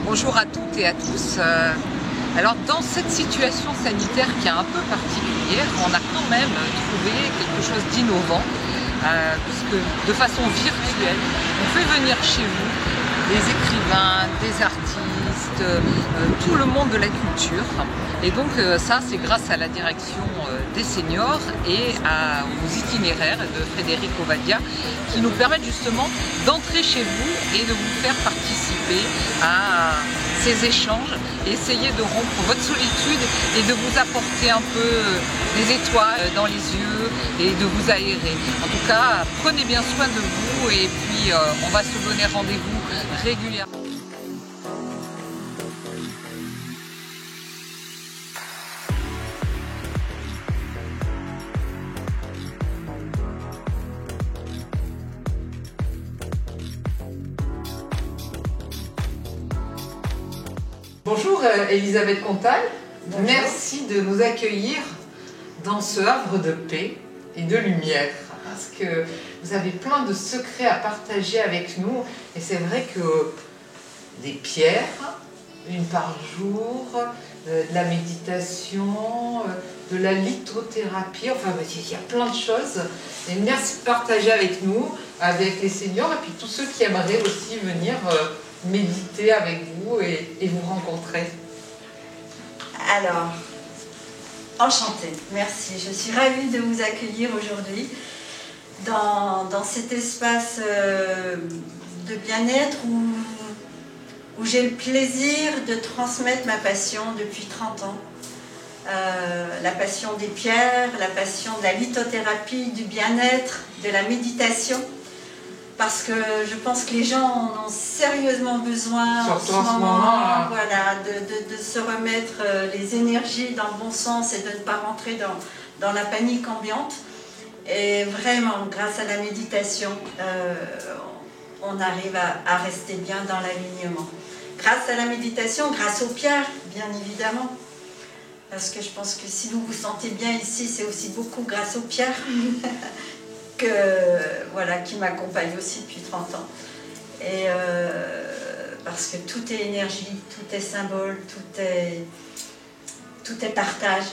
Bonjour à toutes et à tous. Alors dans cette situation sanitaire qui est un peu particulière, on a quand même trouvé quelque chose d'innovant, puisque de façon virtuelle, on fait venir chez vous des écrivains, des artistes, tout le monde de la culture. Et donc ça, c'est grâce à la direction des seniors et aux itinéraires de Frédéric Ovadia qui nous permettent justement d'entrer chez vous et de vous faire participer à ces échanges, essayer de rompre votre solitude et de vous apporter un peu des étoiles dans les yeux et de vous aérer. En tout cas, prenez bien soin de vous et puis on va se donner rendez-vous régulièrement. Bonjour Elisabeth Contal, merci de nous accueillir dans ce havre de paix et de lumière, parce que vous avez plein de secrets à partager avec nous, et c'est vrai que des pierres, une par jour, de la méditation, de la lithothérapie, enfin il y a plein de choses, et merci de partager avec nous, avec les seniors, et puis tous ceux qui aimeraient aussi venir méditer avec vous et vous rencontrer. Alors, enchantée, merci. Je suis ravie de vous accueillir aujourd'hui dans cet espace de bien-être où j'ai le plaisir de transmettre ma passion depuis 30 ans. La passion des pierres, la passion de la lithothérapie, du bien-être, de la méditation. Parce que je pense que les gens en ont sérieusement besoin surtout en ce moment, voilà, de se remettre les énergies dans le bon sens et de ne pas rentrer dans la panique ambiante. Et vraiment, grâce à la méditation, on arrive à rester bien dans l'alignement. Grâce à la méditation, grâce aux pierres, bien évidemment. Parce que je pense que si vous vous sentez bien ici, c'est aussi beaucoup grâce aux pierres. Voilà, qui m'accompagne aussi depuis 30 ans. Et parce que tout est énergie, tout est symbole, tout est partage.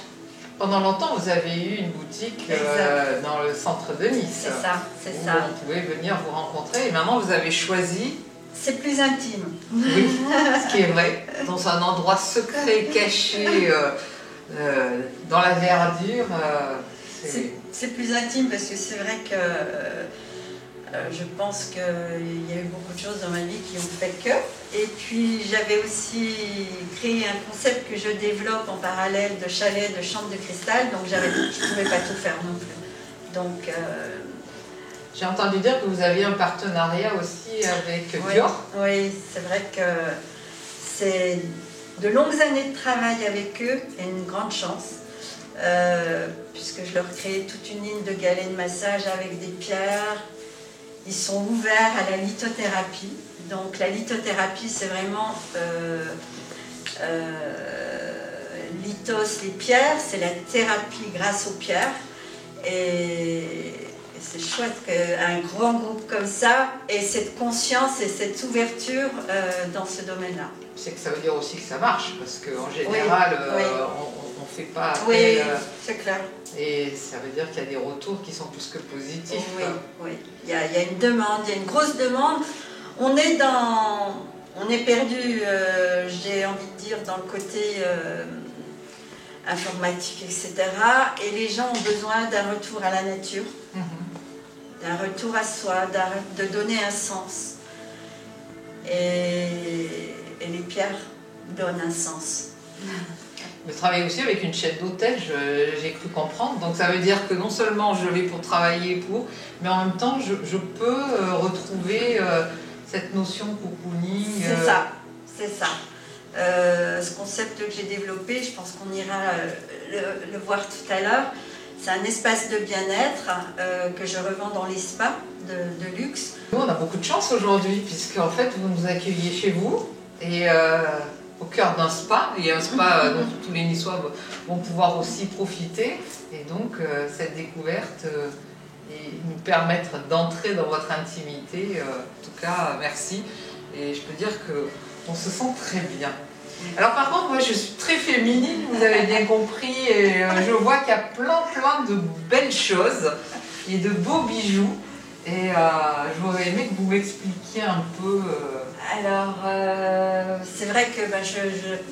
Pendant longtemps, vous avez eu une boutique dans le centre de Nice. C'est ça, c'est ça. On pouvait venir vous rencontrer et maintenant vous avez choisi... C'est plus intime. Oui, ce qui est vrai. Dans un endroit secret, caché, dans la verdure. C'est plus intime parce que c'est vrai que je pense qu'il y a eu beaucoup de choses dans ma vie qui ont fait que. Et puis j'avais aussi créé un concept que je développe en parallèle de chalet, de chambre de cristal, donc je ne pouvais pas tout faire non plus. Donc, j'ai entendu dire que vous aviez un partenariat aussi avec Dior. Oui, c'est vrai que c'est de longues années de travail avec eux et une grande chance. Puisque je leur crée toute une ligne de galets de massage avec des pierres. Ils sont ouverts à la lithothérapie. Donc la lithothérapie, c'est vraiment lithos, les pierres, c'est la thérapie grâce aux pierres. Et c'est chouette qu'un grand groupe comme ça ait cette conscience et cette ouverture dans ce domaine-là. C'est que ça veut dire aussi que ça marche, parce qu'en général, oui. on ne fait pas appel, oui, c'est clair. Et ça veut dire qu'il y a des retours qui sont plus que positifs. Oui, oui. Il y a une demande, il y a une grosse demande. On est perdu, j'ai envie de dire, dans le côté informatique, etc. Et les gens ont besoin d'un retour à la nature, d'un retour à soi, de donner un sens. Et les pierres donnent un sens. Vous travaillez aussi avec une chaîne d'hôtels, j'ai cru comprendre. Donc ça veut dire que non seulement je vais pour travailler mais en même temps je peux retrouver cette notion cocooning. C'est ça, c'est ça. Ce concept que j'ai développé, je pense qu'on ira le voir tout à l'heure. C'est un espace de bien-être que je revends dans les spas de luxe. Nous, on a beaucoup de chance aujourd'hui, puisque en fait vous nous accueillez chez vous et au cœur d'un spa, et un spa dont tous les Niçois vont pouvoir aussi profiter, et donc cette découverte et nous permettre d'entrer dans votre intimité, en tout cas merci, et je peux dire que On se sent très bien. Alors par contre, moi je suis très féminine, vous avez bien compris, et je vois qu'il y a plein de belles choses et de beaux bijoux. Et j'aurais aimé que vous m'expliquiez un peu... Alors, c'est vrai que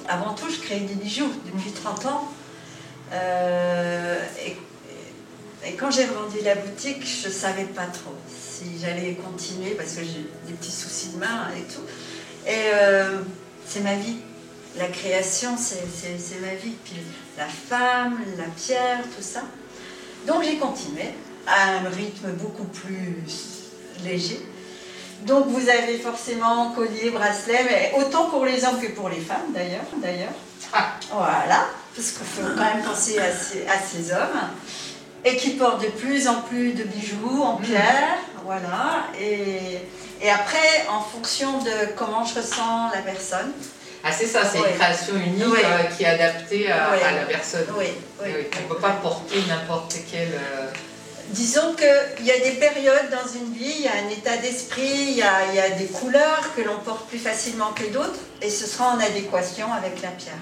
avant tout, je crée des bijoux depuis 30 ans. Et quand j'ai revendu la boutique, je ne savais pas trop si j'allais continuer parce que j'ai des petits soucis de main et tout. Et c'est ma vie. La création, c'est ma vie. Puis la femme, la pierre, tout ça. Donc j'ai continué à un rythme beaucoup plus léger. Donc vous avez forcément collier, bracelet, mais autant pour les hommes que pour les femmes d'ailleurs. Ah. Voilà, parce qu'il faut quand même penser à ces hommes. Et qui portent de plus en plus de bijoux en pierre, voilà. Et après, en fonction de comment je ressens la personne. Ah c'est ça, c'est une création unique qui est adaptée à la personne. Oui. On ne peut pas porter n'importe quelle... Disons qu'il y a des périodes dans une vie, il y a un état d'esprit, il y a des couleurs que l'on porte plus facilement que d'autres, et ce sera en adéquation avec la pierre.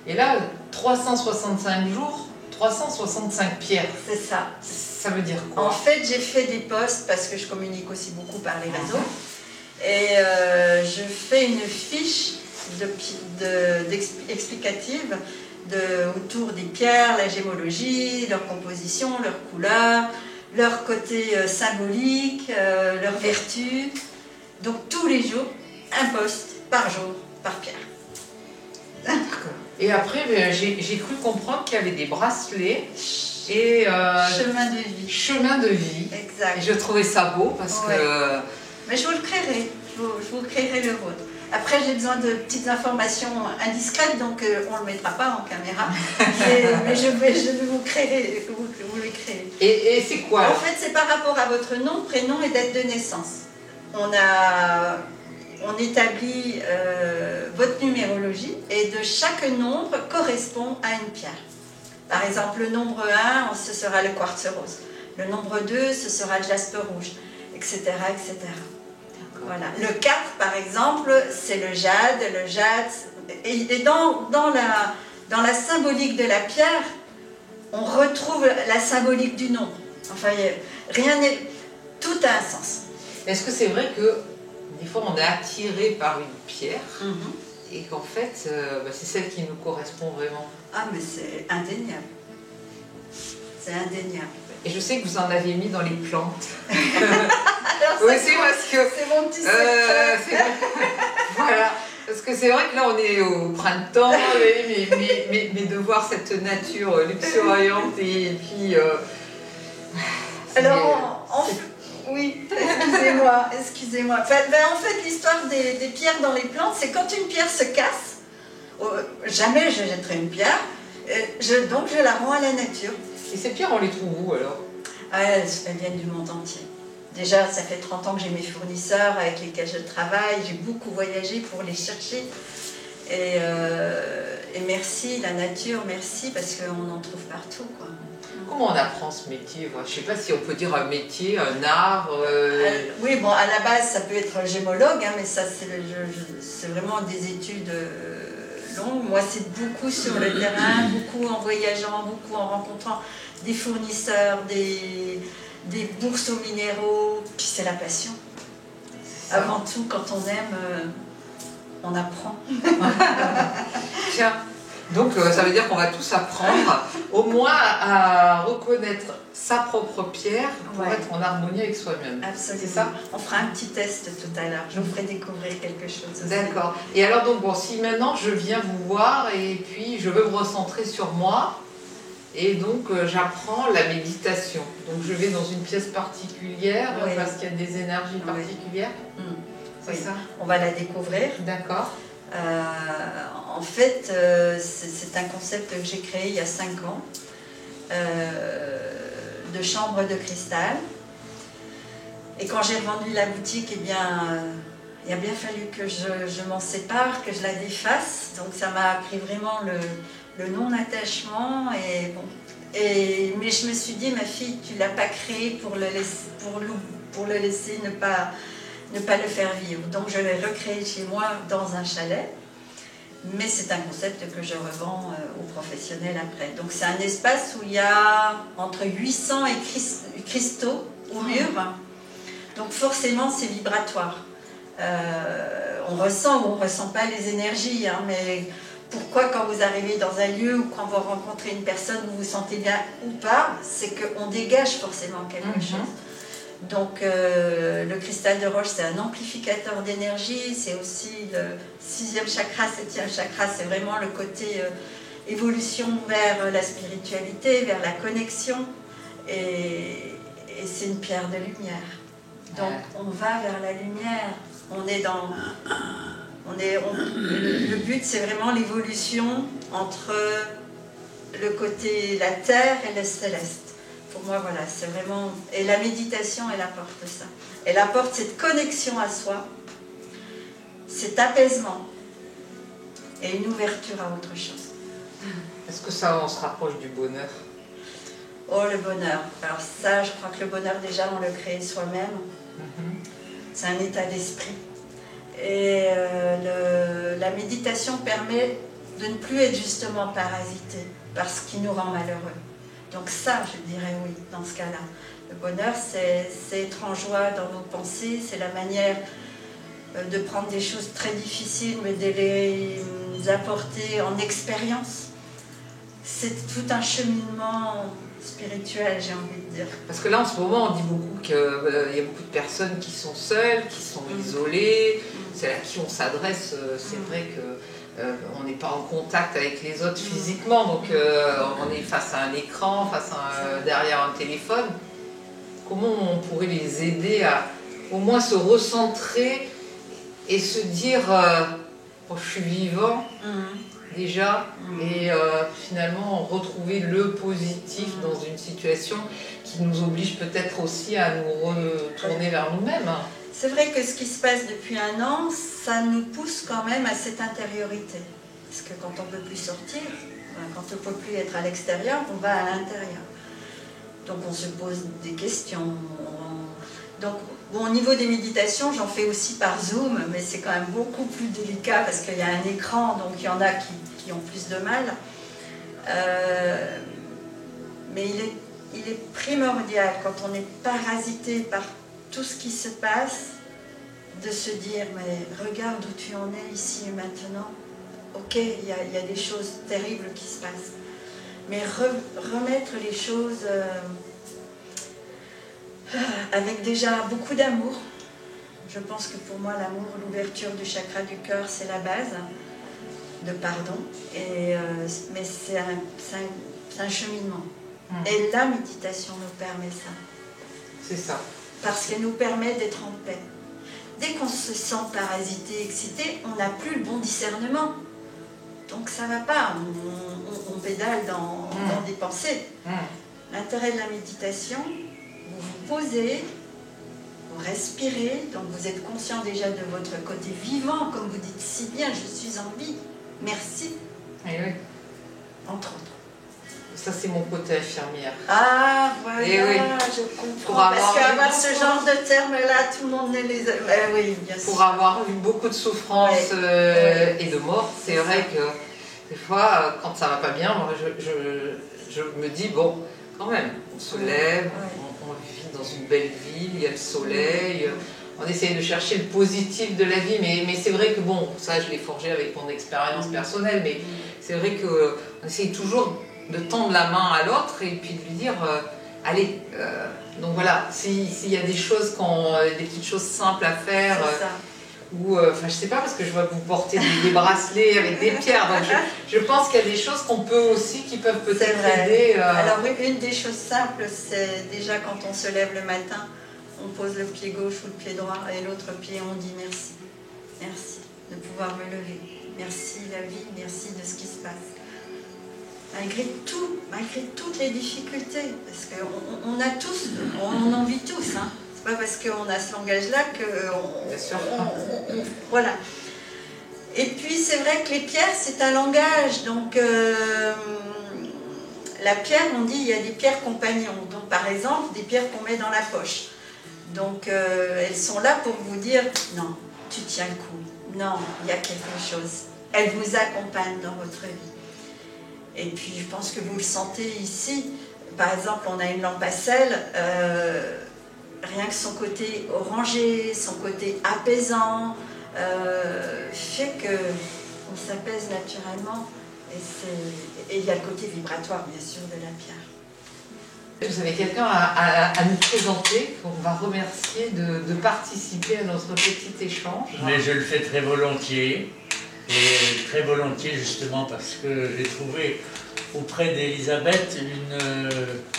Et là, 365 jours, 365 pierres. C'est ça. Ça veut dire quoi? En fait, j'ai fait des posts parce que je communique aussi beaucoup par les réseaux. Et je fais une fiche explicative autour des pierres, la gémologie, leur composition, leur couleur, leur côté symbolique, leurs vertus. Donc tous les jours, un post par jour, par pierre. Et après, j'ai cru comprendre qu'il y avait des bracelets et... chemin de vie. Chemin de vie. Exact. Et je trouvais ça beau parce que... Mais je vous le créerai. Je vous créerai le vôtre. Après, j'ai besoin de petites informations indiscrètes, donc on ne le mettra pas en caméra. mais je vais vous créer, vous les créer. Et c'est quoi? En fait, c'est par rapport à votre nom, prénom et date de naissance. On établit votre numérologie et de chaque nombre correspond à une pierre. Par exemple, le nombre 1, ce sera le quartz rose. Le nombre 2, ce sera le jaspe rouge, etc. etc. Voilà. Le 4, par exemple, c'est le jade. Et dans la symbolique de la pierre, on retrouve la symbolique du nombre. Enfin, rien n'est... Tout a un sens. Est-ce que c'est vrai que des fois on est attiré par une pierre et qu'en fait c'est celle qui nous correspond vraiment? Ah, mais c'est indéniable. C'est indéniable. Et je sais que vous en avez mis dans les plantes. Oui, c'est parce que c'est mon petit secret. Voilà. Parce que c'est vrai que là on est au printemps, mais de voir cette nature luxuriante et puis... Alors, oui, excusez-moi. En fait, l'histoire des pierres dans les plantes, c'est quand une pierre se casse, jamais je jetterai une pierre, donc je la rends à la nature. Et ces pierres, on les trouve où alors? Elles viennent du monde entier. Déjà, ça fait 30 ans que j'ai mes fournisseurs avec lesquels je travaille, j'ai beaucoup voyagé pour les chercher. Et merci, la nature, merci, parce qu'on en trouve partout, quoi. Comment on apprend ce métier? Je ne sais pas si on peut dire un métier, un art. Oui, bon, à la base, ça peut être gémologue, hein, mais ça, c'est vraiment des études longues. Moi, c'est beaucoup sur le terrain, beaucoup en voyageant, beaucoup en rencontrant des fournisseurs, des bourses aux minéraux. Puis c'est la passion. Avant tout, quand on aime, on apprend. Tiens. Donc ça veut dire qu'on va tous apprendre au moins à reconnaître sa propre pierre pour être en harmonie avec soi-même. Absolument. C'est ça? On fera un petit test tout à l'heure. Je vous ferai découvrir quelque chose. D'accord. Et alors donc bon, si maintenant je viens vous voir et puis je veux me recentrer sur moi et donc j'apprends la méditation. Donc je vais dans une pièce particulière parce qu'il y a des énergies particulières. C'est ça? On va la découvrir. D'accord. En fait, c'est un concept que j'ai créé il y a 5 ans, de chambre de cristal. Et quand j'ai revendu la boutique, eh bien, il a bien fallu que je m'en sépare, que je la défasse. Donc ça m'a appris vraiment le non-attachement. Mais je me suis dit, ma fille, tu ne l'as pas créé pour le laisser ne pas le faire vivre. Donc je l'ai recréé chez moi dans un chalet, mais c'est un concept que je revends aux professionnels après. Donc c'est un espace où il y a entre 800 et cristaux au mur, donc forcément c'est vibratoire. On ressent ou on ne ressent pas les énergies, hein, mais pourquoi quand vous arrivez dans un lieu ou quand vous rencontrez une personne, vous vous sentez bien ou pas, c'est qu'on dégage forcément quelque chose. Donc le cristal de roche, c'est un amplificateur d'énergie, c'est aussi le 6e chakra, 7e chakra, c'est vraiment le côté évolution vers la spiritualité, vers la connexion, et c'est une pierre de lumière. Donc on va vers la lumière, on est dans... le but, c'est vraiment l'évolution entre le côté la terre et le céleste. Pour moi, voilà, c'est vraiment... Et la méditation, elle apporte ça. Elle apporte cette connexion à soi, cet apaisement et une ouverture à autre chose. Est-ce que ça, on se rapproche du bonheur? Oh, le bonheur. Alors ça, je crois que le bonheur, déjà, on le crée soi-même. C'est un état d'esprit. Et la méditation permet de ne plus être justement parasité par ce qui nous rend malheureux. Donc ça, je dirais oui, dans ce cas-là. Le bonheur, c'est être en joie dans nos pensées, c'est la manière de prendre des choses très difficiles, mais de les apporter en expérience. C'est tout un cheminement spirituel, j'ai envie de dire. Parce que là, en ce moment, on dit beaucoup qu'il y a beaucoup de personnes qui sont seules, qui sont isolées, c'est à qui on s'adresse. C'est vrai que on n'est pas en contact avec les autres physiquement, donc on est face à un écran, derrière un téléphone. Comment on pourrait les aider à au moins se recentrer et se dire oh, je suis vivant déjà, et finalement retrouver le positif dans une situation qui nous oblige peut-être aussi à nous retourner vers nous-mêmes. C'est vrai que ce qui se passe depuis un an, ça nous pousse quand même à cette intériorité. Parce que quand on ne peut plus sortir, quand on ne peut plus être à l'extérieur, on va à l'intérieur. Donc on se pose des questions. Donc bon, au niveau des méditations, j'en fais aussi par Zoom, mais c'est quand même beaucoup plus délicat parce qu'il y a un écran, donc il y en a qui ont plus de mal. Mais il est primordial, quand on est parasité par tout ce qui se passe, de se dire, mais regarde où tu en es ici et maintenant. Ok, il y a des choses terribles qui se passent. Mais remettre les choses avec déjà beaucoup d'amour. Je pense que pour moi, l'amour, l'ouverture du chakra du cœur, c'est la base de pardon. Mais c'est un cheminement. Et la méditation nous permet ça. C'est ça. Parce qu'elle nous permet d'être en paix. Dès qu'on se sent parasité, excité, on n'a plus le bon discernement. Donc ça ne va pas, on pédale dans des pensées. L'intérêt de la méditation, vous vous posez, vous respirez, donc vous êtes conscient déjà de votre côté vivant, comme vous dites si bien, je suis en vie, merci. Et oui. Entre autres. Ça, c'est mon côté infirmière. Ah, voilà, oui. je comprends. Parce qu'avoir ce genre de termes-là, tout le monde ne les a... oui, bien sûr. Pour avoir eu beaucoup de souffrances et de morts, c'est vrai que des fois, quand ça va pas bien, moi, je me dis, bon, quand même, on se lève, on vit dans une belle ville, il y a le soleil, on essaye de chercher le positif de la vie, mais c'est vrai que, bon, ça, je l'ai forgé avec mon expérience personnelle, mais c'est vrai qu'on essaye toujours de tendre la main à l'autre et puis de lui dire allez, donc voilà, s'il y a des choses, des petites choses simples à faire, ou enfin je sais pas, parce que je vois que vous portez des bracelets avec des pierres, donc je pense qu'il y a des choses qu'on peut aussi, qui peuvent peut-être aider. Alors une des choses simples, c'est déjà quand on se lève le matin, on pose le pied gauche ou le pied droit et l'autre pied, on dit merci, merci de pouvoir me lever, merci la vie, merci de ce qui se passe. Malgré toutes les difficultés, parce qu'on a tous, on en vit tous, hein. C'est pas parce qu'on a ce langage-là voilà. Et puis c'est vrai que les pierres, c'est un langage, donc la pierre, on dit, il y a des pierres compagnons, donc par exemple, des pierres qu'on met dans la poche. Donc elles sont là pour vous dire non, tu tiens le coup, non, il y a quelque chose. Elles vous accompagnent dans votre vie. Et puis je pense que vous le sentez ici. Par exemple, on a une lampe à sel, rien que son côté orangé, son côté apaisant, fait qu'on s'apaise naturellement. Et il y a le côté vibratoire, bien sûr, de la pierre. Vous avez quelqu'un à nous présenter, qu'on va remercier de participer à notre petit échange. Mais je le fais très volontiers, et très volontiers justement parce que j'ai trouvé auprès d'Elisabeth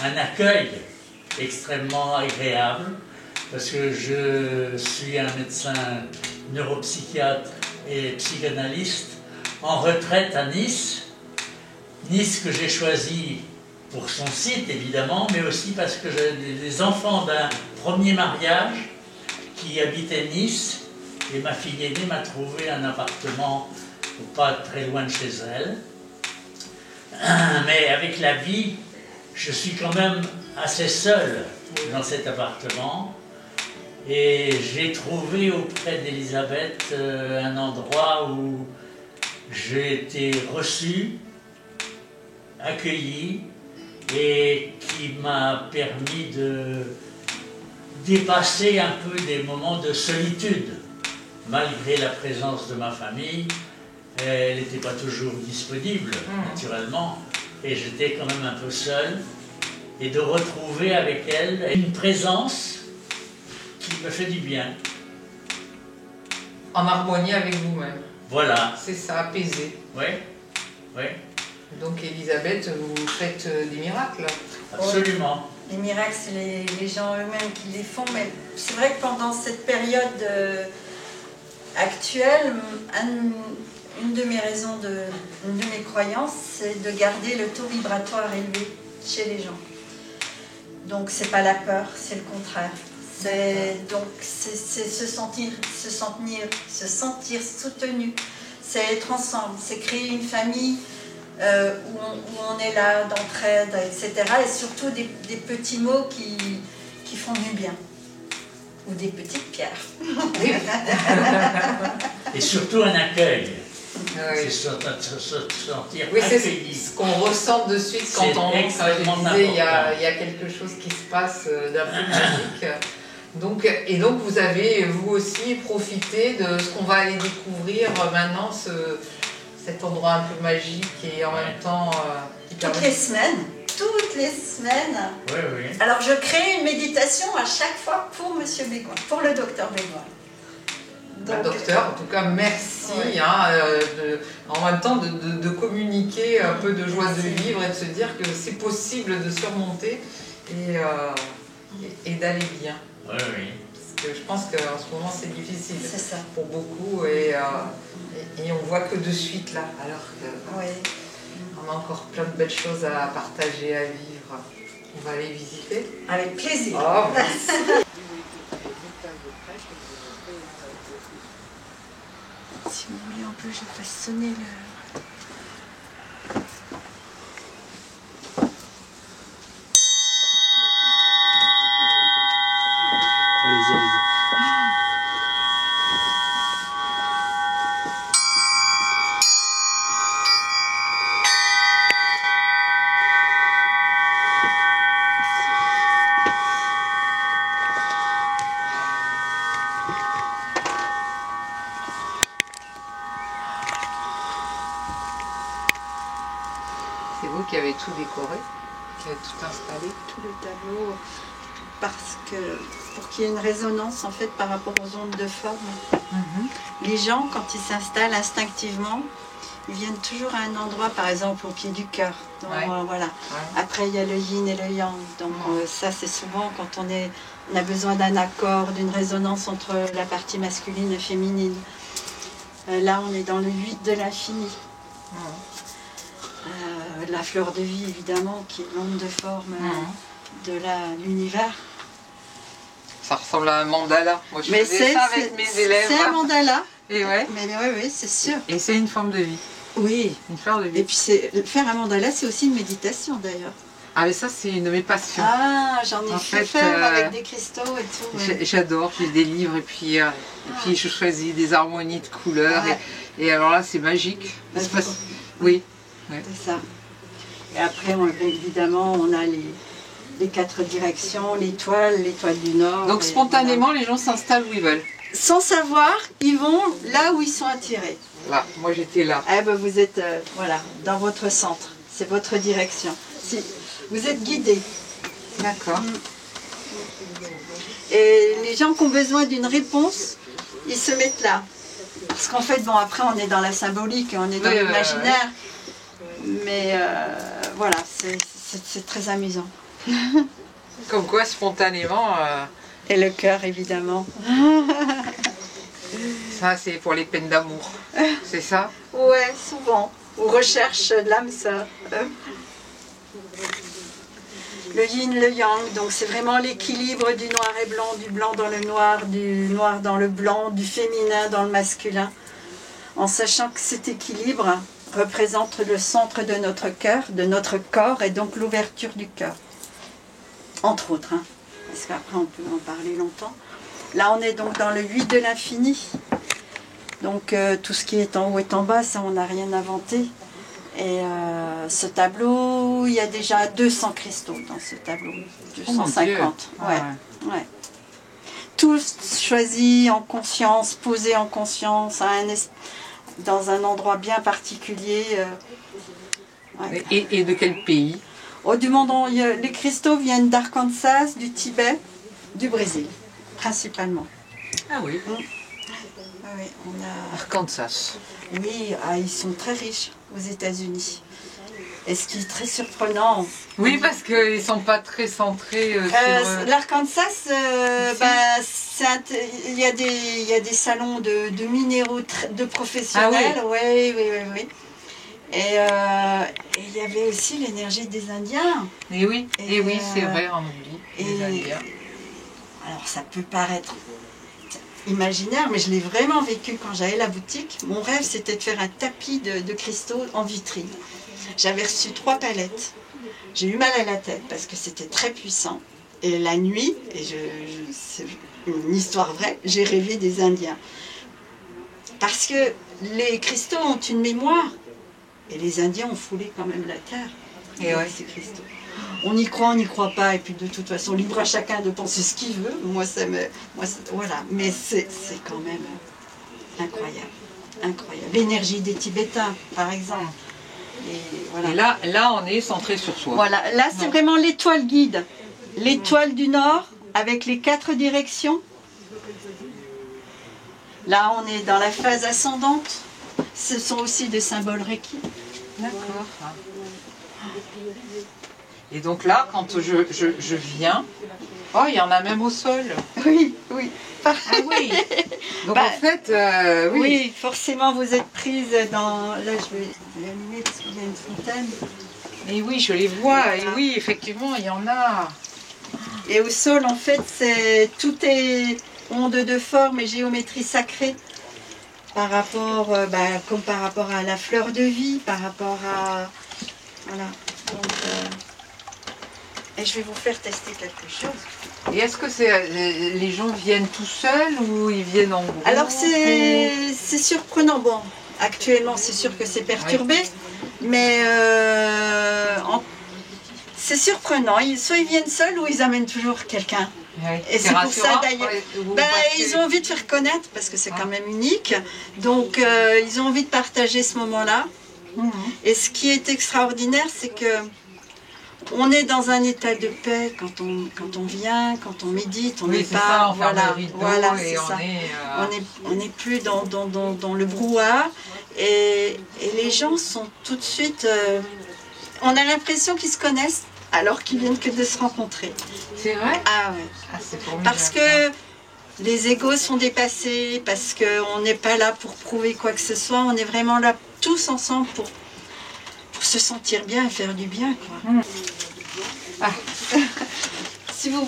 un accueil extrêmement agréable, parce que je suis un médecin neuropsychiatre et psychanalyste en retraite à Nice. Nice que j'ai choisi pour son site évidemment, mais aussi parce que j'ai des enfants d'un premier mariage qui habitaient Nice, et ma fille aînée m'a trouvé un appartement pas très loin de chez elle. Mais avec la vie, je suis quand même assez seul dans cet appartement, et j'ai trouvé auprès d'Elisabeth un endroit où j'ai été reçu, accueilli, et qui m'a permis de dépasser un peu des moments de solitude. Malgré la présence de ma famille, elle n'était pas toujours disponible, naturellement, et j'étais quand même un peu seul. Et de retrouver avec elle une présence qui me fait du bien. En harmonie avec vous-même. Voilà. C'est ça, apaisé. Oui, oui. Donc Elisabeth, vous faites des miracles. Absolument. Les miracles, c'est les gens eux-mêmes qui les font, mais c'est vrai que pendant cette période actuelle, une de mes raisons, une de mes croyances, c'est de garder le taux vibratoire élevé chez les gens. Donc c'est pas la peur, c'est le contraire. C'est se sentir soutenu, c'est être ensemble, c'est créer une famille où on est là, d'entraide, etc. Et surtout des petits mots qui font du bien. Ou des petites pierres. Et surtout un accueil. Oui. C'est se sentir Oui, c'est accueilli. ce qu'on ressent de suite quand on rentre. Il y a quelque chose qui se passe d'un peu magique. Et donc vous avez vous aussi profité de ce qu'on va aller découvrir maintenant, cet endroit un peu magique et en même temps... Toutes les semaines. Oui, oui. Alors je crée une méditation à chaque fois pour Monsieur Bégoin, pour le docteur Bégoin. Donc, docteur, en tout cas, merci en même temps de communiquer un peu de joie de vivre et de se dire que c'est possible de surmonter et d'aller bien. Oui, oui. Parce que je pense qu'en ce moment c'est difficile pour beaucoup et on voit que de suite là, alors qu'on a encore plein de belles choses à partager, à vivre. On va aller visiter. Avec plaisir. Oh, merci. Si vous voulez, on peut, je fasse sonner le... Allez-y, allez-y. C'est vous qui avez tout décoré, qui avez tout installé. Tout le tableau, parce que pour qu'il y ait une résonance en fait par rapport aux ondes de forme. Les gens, quand ils s'installent instinctivement, ils viennent toujours à un endroit, par exemple au pied du cœur. Voilà. Après, il y a le yin et le yang. Donc ça, c'est souvent quand on a besoin d'un accord, d'une résonance entre la partie masculine et féminine. Là, on est dans le 8 de l'infini. La fleur de vie, évidemment, qui est l'onde de forme de l'univers. Ça ressemble à un mandala. Moi, je faisais ça avec mes élèves. C'est un mandala. Et Mais oui, c'est sûr. Et c'est une forme de vie. Oui. Une fleur de vie. Et puis faire un mandala, c'est aussi une méditation d'ailleurs. Ah mais ça c'est une de mes passions. Ah, j'en ai En fait fait, faire avec des cristaux et tout. Ouais. J'adore, j'ai des livres et puis je choisis des harmonies de couleurs Ouais. et alors là c'est magique. Bah, C'est pas- Oui. C'est ça. Et après, évidemment, on a les 4 directions, l'étoile du Nord. Donc et spontanément les gens s'installent où ils veulent. voilà. Sans savoir, ils vont là où ils sont attirés. Là, moi j'étais là. Eh ben, vous êtes voilà, dans votre centre. C'est votre direction. Si, vous êtes guidés. D'accord. Et les gens qui ont besoin d'une réponse, ils se mettent là. Parce qu'en fait, bon, après, on est dans la symbolique, on est dans Oui, l'imaginaire. Mais voilà, c'est très amusant. Comme quoi spontanément, Et le cœur, évidemment. ça c'est pour les peines d'amour. C'est ça? Ouais, souvent. On recherche l'âme sœur. Le yin, le yang, donc c'est vraiment l'équilibre du noir et blanc, du blanc dans le noir, du noir dans le blanc, du féminin dans le masculin. En sachant que cet équilibre représente le centre de notre cœur, de notre corps, et donc l'ouverture du cœur. Entre autres, hein, parce qu'après on peut en parler longtemps. Là on est donc dans le 8 de l'infini. Donc tout ce qui est en haut et en bas, ça on n'a rien inventé. Et ce tableau, il y a déjà 200 cristaux dans ce tableau. 250. Oh ouais. Ouais. Tous choisis en conscience, posés en conscience, dans un endroit bien particulier. Ouais. Et de quel pays? Du monde, les cristaux viennent d'Arkansas, du Tibet, du Brésil, principalement. Ah oui. Ah oui, on a... Arkansas. Oui, ils sont très riches aux États-Unis. Et ce qui est très surprenant... Oui, parce qu'ils ne sont pas très centrés sur... L'Arkansas, il y a des salons de minéraux de professionnels. Ah oui. Et il y avait aussi l'énergie des Indiens. Et oui, Et oui, c'est vrai, on oublie. Les Indiens. Alors ça peut paraître imaginaire, mais je l'ai vraiment vécu quand j'avais la boutique. Mon rêve, c'était de faire un tapis de cristaux en vitrine. J'avais reçu 3 palettes. J'ai eu mal à la tête parce que c'était très puissant. Et la nuit, c'est une histoire vraie, j'ai rêvé des Indiens. Parce que les cristaux ont une mémoire. Et les Indiens ont foulé quand même la terre. Et ouais. Ces cristaux. On y croit, on n'y croit pas, et puis de toute façon, libre à chacun de penser ce qu'il veut. Voilà, mais c'est quand même incroyable, incroyable. L'énergie des Tibétains, par exemple. Et, voilà. Et là, on est centré sur soi. Voilà, là c'est vraiment l'étoile guide, l'étoile du Nord avec les 4 directions. Là, on est dans la phase ascendante. Ce sont aussi des symboles Reiki. D'accord. Et donc là, quand je viens, oh, il y en a même au sol. Oui. Ah oui. Donc en fait, oui, forcément, vous êtes prise dans... Là, je vais l'allumer parce qu'il y a une fontaine. Et oui, je les vois. Et oui, effectivement, il y en a. Et au sol, en fait, tout est onde de forme et géométrie sacrée. Par rapport, comme par rapport à la fleur de vie, par rapport à... Voilà. Donc, et je vais vous faire tester quelque chose. Et est-ce que les gens viennent tout seuls ou ils viennent en groupe? Alors c'est surprenant. Bon, actuellement c'est sûr que c'est perturbé, oui. Mais c'est surprenant. Soit ils viennent seuls ou ils amènent toujours quelqu'un. Oui. Et c'est pour ça d'ailleurs, ils ont envie de faire connaître parce que c'est quand même unique. Donc ils ont envie de partager ce moment-là. Et ce qui est extraordinaire, c'est que on est dans un état de paix quand on vient, quand on médite, on n'est pas, voilà, c'est ça. On n'est plus dans le brouhaha et les gens sont tout de suite, on a l'impression qu'ils se connaissent alors qu'ils viennent que de se rencontrer. C'est vrai? Ah ouais. Ah, c'est formidable. Parce que les égos sont dépassés, parce qu'on n'est pas là pour prouver quoi que ce soit, on est vraiment là tous ensemble pour se sentir bien et faire du bien, quoi. Ah. Si vous,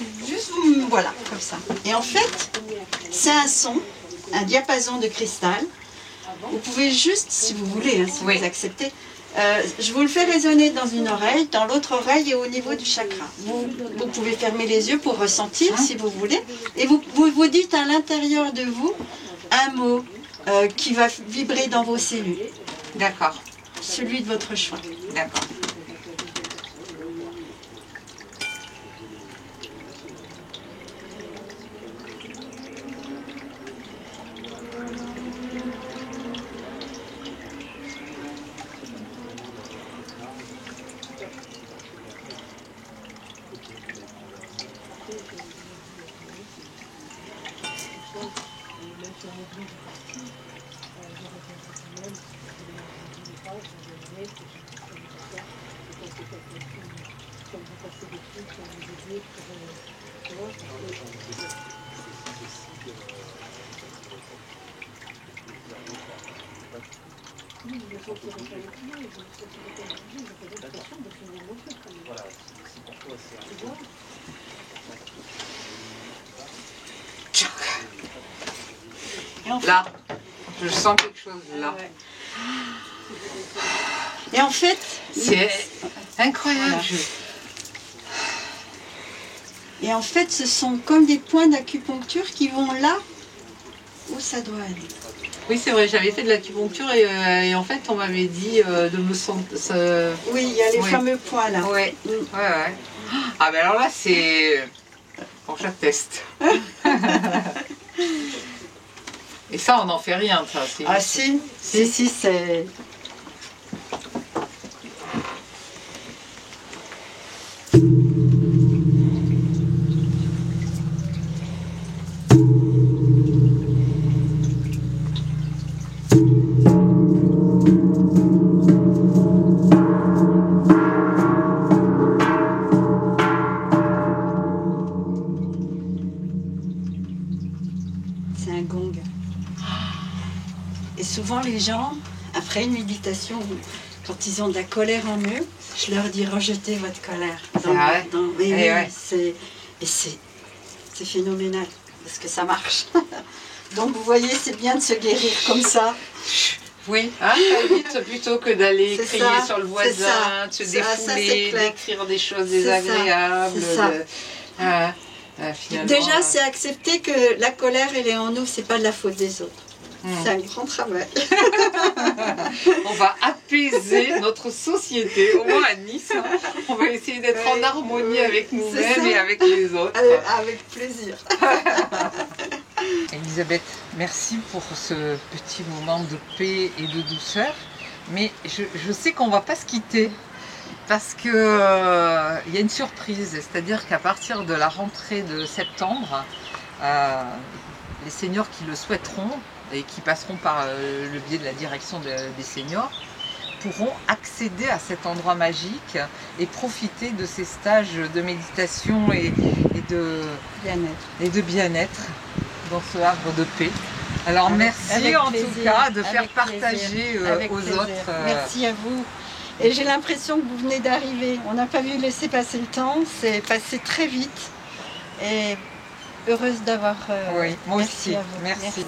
voilà, comme ça. Et en fait, c'est un son, un diapason de cristal. Vous pouvez juste, si vous voulez, hein, si vous acceptez, Je vous le fais résonner dans une oreille, dans l'autre oreille et au niveau du chakra. Vous pouvez fermer les yeux pour ressentir si vous voulez. Et vous dites à l'intérieur de vous un mot qui va vibrer dans vos cellules. D'accord. Celui de votre choix. D'accord. Là, je sens quelque chose là. Et en fait, c'est incroyable. Et en fait, ce sont comme des points d'acupuncture qui vont là où ça doit aller. Oui, c'est vrai, j'avais fait de l'acupuncture et en fait, on m'avait dit de me sentir. Oui, il y a les fameux points là. Ouais. Ouais. Ah, ben alors là, c'est. Bon, j'atteste. Et ça, on n'en fait rien, ça. Ah, si, c'est. C'est un gong. Et souvent les gens, après une méditation, quand ils ont de la colère en eux, je leur dis rejetez votre colère. C'est phénoménal, parce que ça marche. Donc vous voyez, c'est bien de se guérir comme ça. Oui, ça évite plutôt que d'aller crier sur le voisin, de se défouler, d'écrire des choses désagréables. Déjà, c'est accepter que la colère, elle est en nous, c'est pas de la faute des autres. C'est un grand travail. On va apaiser notre société, au moins à Nice. On va essayer d'être en harmonie avec nous-mêmes et avec les autres. Avec plaisir. Elisabeth, merci pour ce petit moment de paix et de douceur. Mais je sais qu'on ne va pas se quitter. Parce qu'il y a une surprise. C'est-à-dire qu'à partir de la rentrée de septembre, les seniors qui le souhaiteront et qui passeront par le biais de la direction des seniors pourront accéder à cet endroit magique et profiter de ces stages de méditation et de bien-être dans ce havre de paix. Alors merci en tout cas de faire partager aux autres. Merci à vous. Et j'ai l'impression que vous venez d'arriver. On n'a pas vu laisser passer le temps, c'est passé très vite. Et heureuse d'avoir... oui, moi aussi. À vous. Merci.